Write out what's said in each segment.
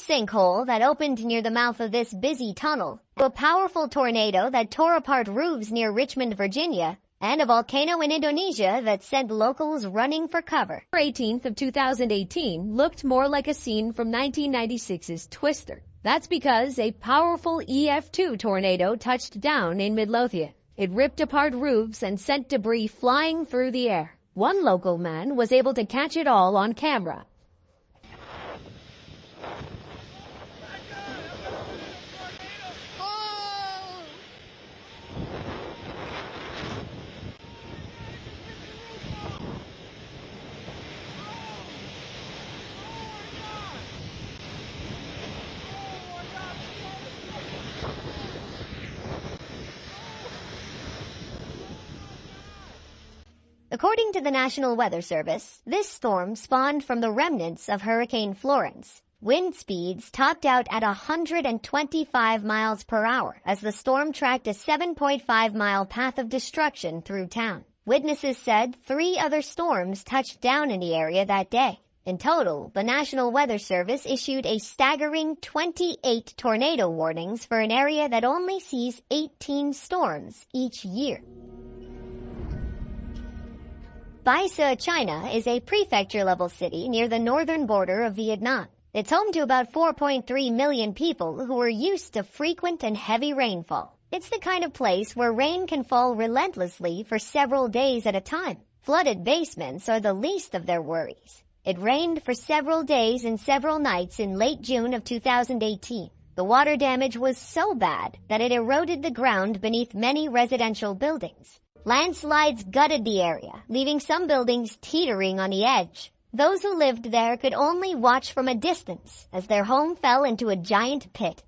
sinkhole that opened near the mouth of this busy tunnel, a powerful tornado that tore apart roofs near Richmond, Virginia, and a volcano in Indonesia that sent locals running for cover. November 18th of 2018 looked more like a scene from 1996's Twister. That's because a powerful EF2 tornado touched down in Midlothian. It ripped apart roofs and sent debris flying through the air. One local man was able to catch it all on camera. According to the National Weather Service, this storm spawned from the remnants of Hurricane Florence. Wind speeds topped out at 125 miles per hour as the storm tracked a 7.5-mile path of destruction through town. Witnesses said 3 other storms touched down in the area that day. In total, the National Weather Service issued a staggering 28 tornado warnings for an area that only sees 18 storms each year. Baise, China, is a prefecture-level city near the northern border of Vietnam. It's home to about 4.3 million people who are used to frequent and heavy rainfall. It's the kind of place where rain can fall relentlessly for several days at a time. Flooded basements are the least of their worries. It rained for several days and several nights in late June of 2018. The water damage was so bad that it eroded the ground beneath many residential buildings. Landslides gutted the area, leaving some buildings teetering on the edge. Those who lived there could only watch from a distance as their home fell into a giant pit.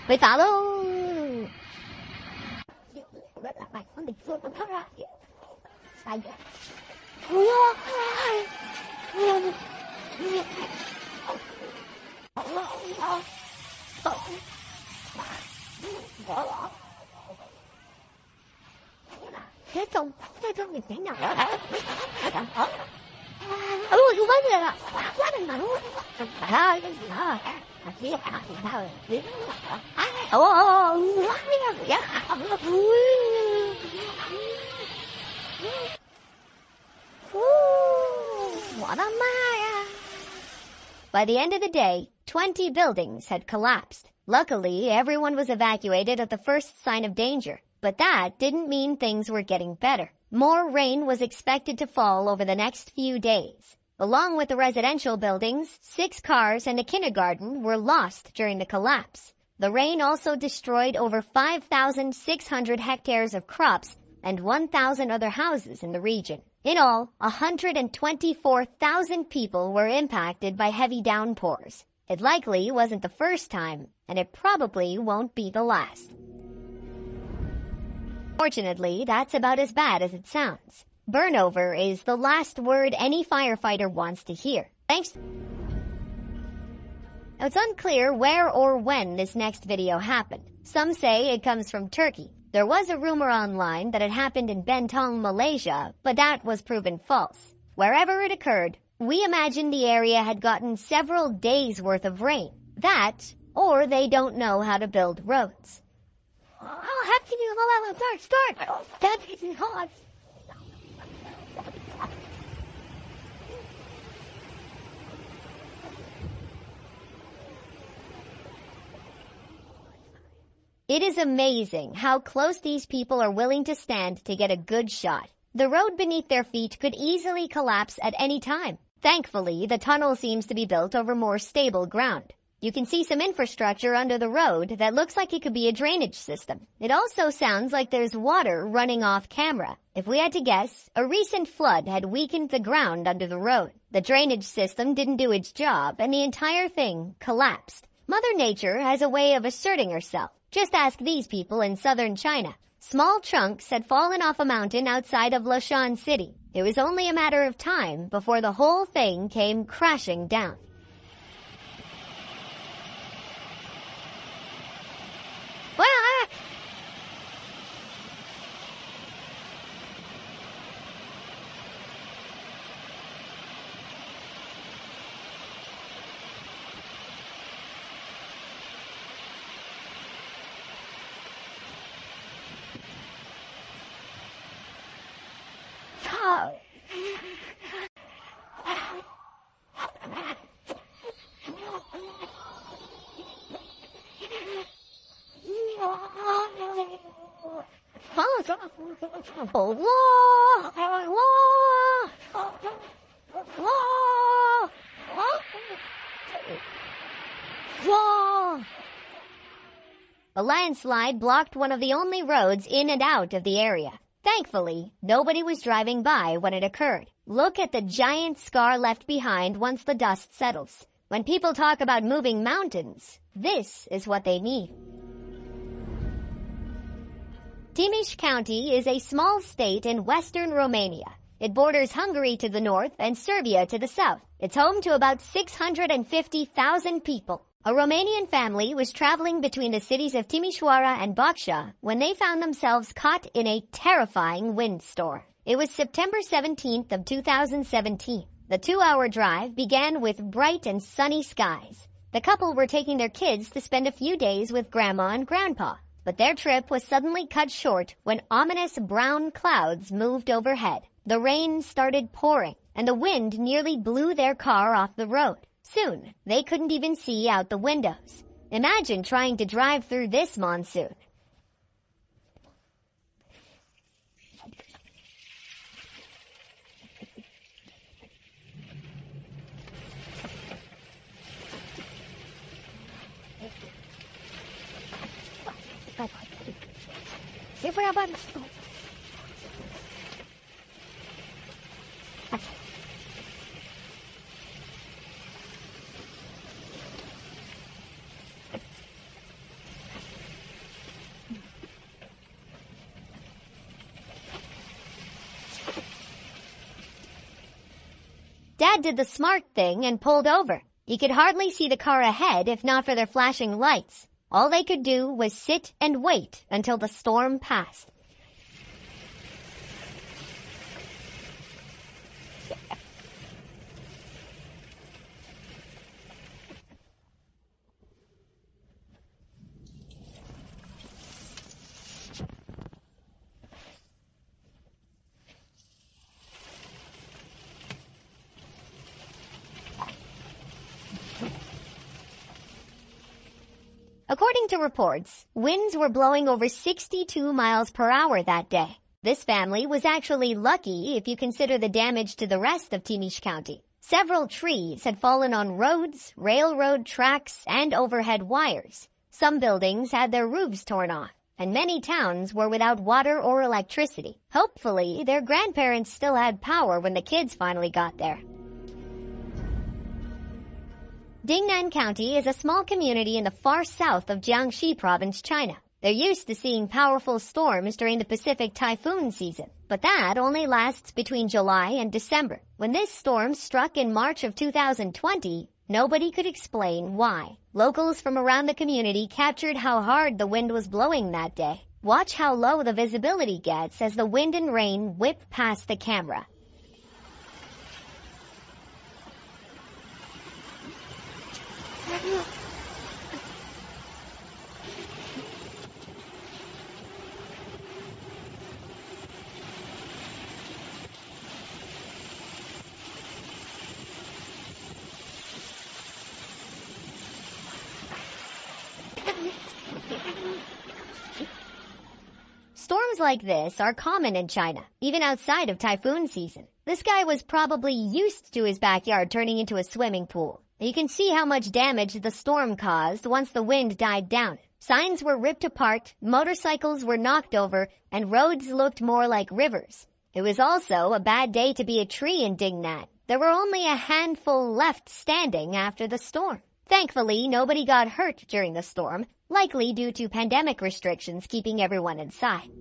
Bị phá luôn. Thế xong mình thấy nào ôi chú bác này là quá đừng nặng thôi cái gì đó chỉ là thì sao rồi By the end of the day, 20 buildings had collapsed. Luckily, everyone was evacuated at the first sign of danger. But that didn't mean things were getting better. More rain was expected to fall over the next few days. Along with the residential buildings, 6 cars and a kindergarten were lost during the collapse. The rain also destroyed over 5,600 hectares of crops and 1,000 other houses in the region. In all, 124,000 people were impacted by heavy downpours. It likely wasn't the first time, and it probably won't be the last. Fortunately, that's about as bad as it sounds. Burnover is the last word any firefighter wants to hear. Thanks. Now, it's unclear where or when this next video happened. Some say it comes from Turkey. There was a rumor online that it happened in Bentong, Malaysia, but that was proven false. Wherever it occurred, we imagine the area had gotten several days' worth of rain. That, or they don't know how to build roads. It is amazing how close these people are willing to stand to get a good shot. The road beneath their feet could easily collapse at any time. Thankfully, the tunnel seems to be built over more stable ground. You can see some infrastructure under the road that looks like it could be a drainage system. It also sounds like there's water running off camera. If we had to guess, a recent flood had weakened the ground under the road. The drainage system didn't do its job, and the entire thing collapsed. Mother Nature has a way of asserting herself. Just ask these people in southern China. Small chunks had fallen off a mountain outside of Lashan City. It was only a matter of time before the whole thing came crashing down. A landslide blocked one of the only roads in and out of the area. Thankfully, nobody was driving by when it occurred. Look at the giant scar left behind once the dust settles. When people talk about moving mountains, this is what they mean. Timiș County is a small state in western Romania. It borders Hungary to the north and Serbia to the south. It's home to about 650,000 people. A Romanian family was traveling between the cities of Timișoara and Bacșa when they found themselves caught in a terrifying windstorm. It was September 17th of 2017. The 2-hour drive began with bright and sunny skies. The couple were taking their kids to spend a few days with Grandma and Grandpa, but their trip was suddenly cut short when ominous brown clouds moved overhead. The rain started pouring, and the wind nearly blew their car off the road. Soon, they couldn't even see out the windows. Imagine trying to drive through this monsoon. Dad did the smart thing and pulled over. He could hardly see the car ahead if not for their flashing lights. All they could do was sit and wait until the storm passed. According to reports, winds were blowing over 62 miles per hour that day. This family was actually lucky if you consider the damage to the rest of Timiș County. Several trees had fallen on roads, railroad tracks, and overhead wires. Some buildings had their roofs torn off, and many towns were without water or electricity. Hopefully, their grandparents still had power when the kids finally got there. Dingnan County is a small community in the far south of Jiangxi Province, China. They're used to seeing powerful storms during the Pacific typhoon season, but that only lasts between July and December. When this storm struck in March of 2020, nobody could explain why. Locals from around the community captured how hard the wind was blowing that day. Watch how low the visibility gets as the wind and rain whip past the camera. Storms like this are common in China, even outside of typhoon season. This guy was probably used to his backyard turning into a swimming pool. You can see how much damage the storm caused once the wind died down. Signs were ripped apart, motorcycles were knocked over, and roads looked more like rivers. It was also a bad day to be a tree in Dingnan. There were only a handful left standing after the storm. Thankfully, nobody got hurt during the storm, likely due to pandemic restrictions keeping everyone inside.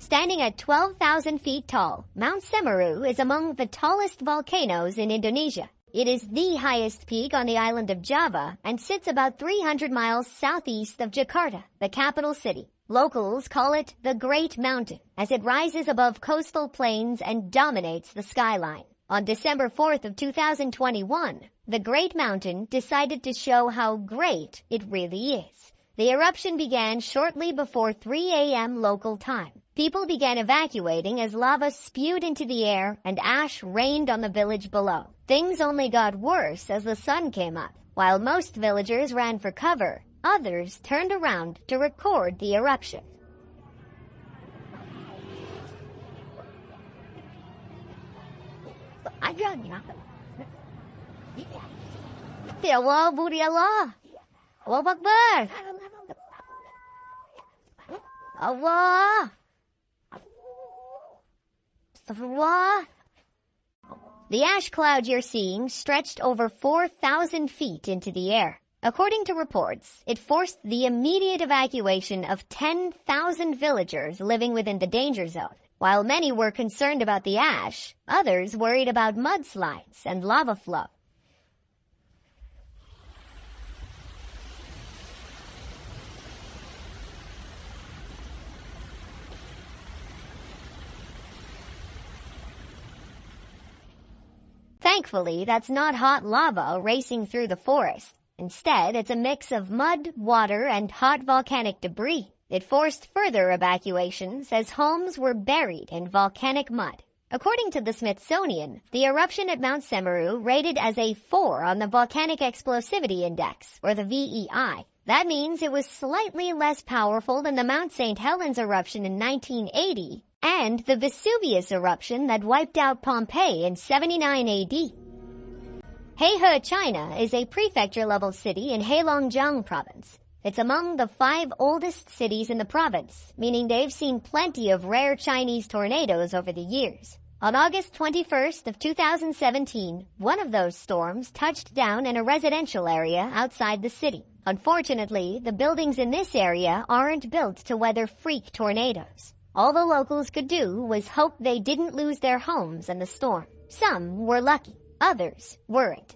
Standing at 12,000 feet tall, Mount Semeru is among the tallest volcanoes in Indonesia. It is the highest peak on the island of Java and sits about 300 miles southeast of Jakarta, the capital city. Locals call it the Great Mountain, as it rises above coastal plains and dominates the skyline. On December 4th of 2021, the Great Mountain decided to show how great it really is. The eruption began shortly before 3 a.m. local time. People began evacuating as lava spewed into the air and ash rained on the village below. Things only got worse as the sun came up. While most villagers ran for cover, others turned around to record the eruption. Allah, Budi Allah. Allahu Akbar. Allah. Astaghfirullah. The ash cloud you're seeing stretched over 4,000 feet into the air. According to reports, it forced the immediate evacuation of 10,000 villagers living within the danger zone. While many were concerned about the ash, others worried about mudslides and lava flow. Thankfully, that's not hot lava racing through the forest. Instead, it's a mix of mud, water, and hot volcanic debris. It forced further evacuations as homes were buried in volcanic mud. According to the Smithsonian, the eruption at Mount Semeru rated as a 4 on the Volcanic Explosivity Index, or the VEI. That means it was slightly less powerful than the Mount St. Helens eruption in 1980 and the Vesuvius eruption that wiped out Pompeii in 79 AD. Heihe, China, is a prefecture-level city in Heilongjiang province. It's among the 5 oldest cities in the province, meaning they've seen plenty of rare Chinese tornadoes over the years. On August 21st of 2017, one of those storms touched down in a residential area outside the city. Unfortunately, the buildings in this area aren't built to weather freak tornadoes. All the locals could do was hope they didn't lose their homes in the storm. Some were lucky, others weren't.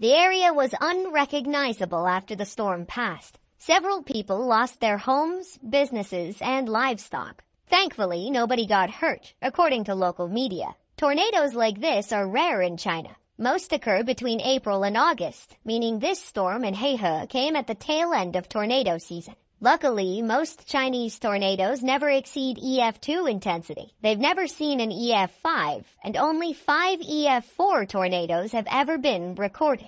The area was unrecognizable after the storm passed. Several people lost their homes, businesses, and livestock. Thankfully, nobody got hurt, according to local media. Tornadoes like this are rare in China. Most occur between April and August, meaning this storm in Heihe came at the tail end of tornado season. Luckily, most Chinese tornadoes never exceed EF2 intensity. They've never seen an EF5, and only 5 EF4 tornadoes have ever been recorded.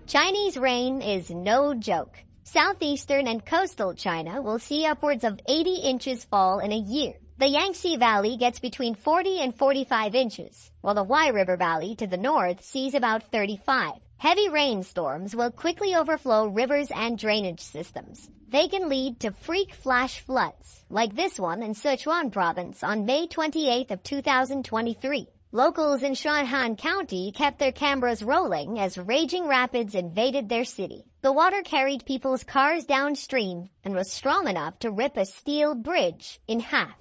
Chinese rain is no joke. Southeastern and coastal China will see upwards of 80 inches fall in a year. The Yangtze Valley gets between 40 and 45 inches, while the Huai River Valley to the north sees about 35. Heavy rainstorms will quickly overflow rivers and drainage systems. They can lead to freak flash floods, like this one in Sichuan province on May 28th of 2023. Locals in Shanhan County kept their cameras rolling as raging rapids invaded their city. The water carried people's cars downstream and was strong enough to rip a steel bridge in half.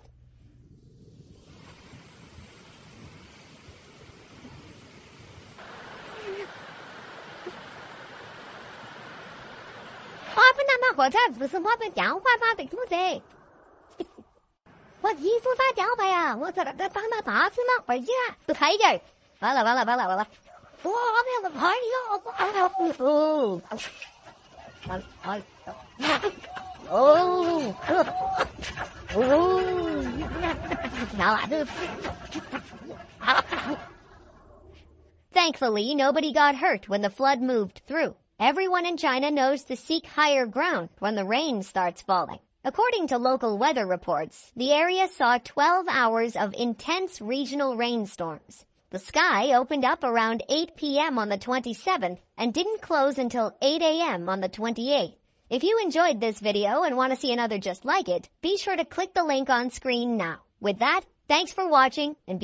Thankfully, nobody got hurt when the flood moved through. Everyone in China knows to seek higher ground when the rain starts falling. According to local weather reports, the area saw 12 hours of intense regional rainstorms. The sky opened up around 8 p.m. on the 27th and didn't close until 8 a.m. on the 28th. If you enjoyed this video and want to see another just like it, be sure to click the link on screen now. With that, thanks for watching and be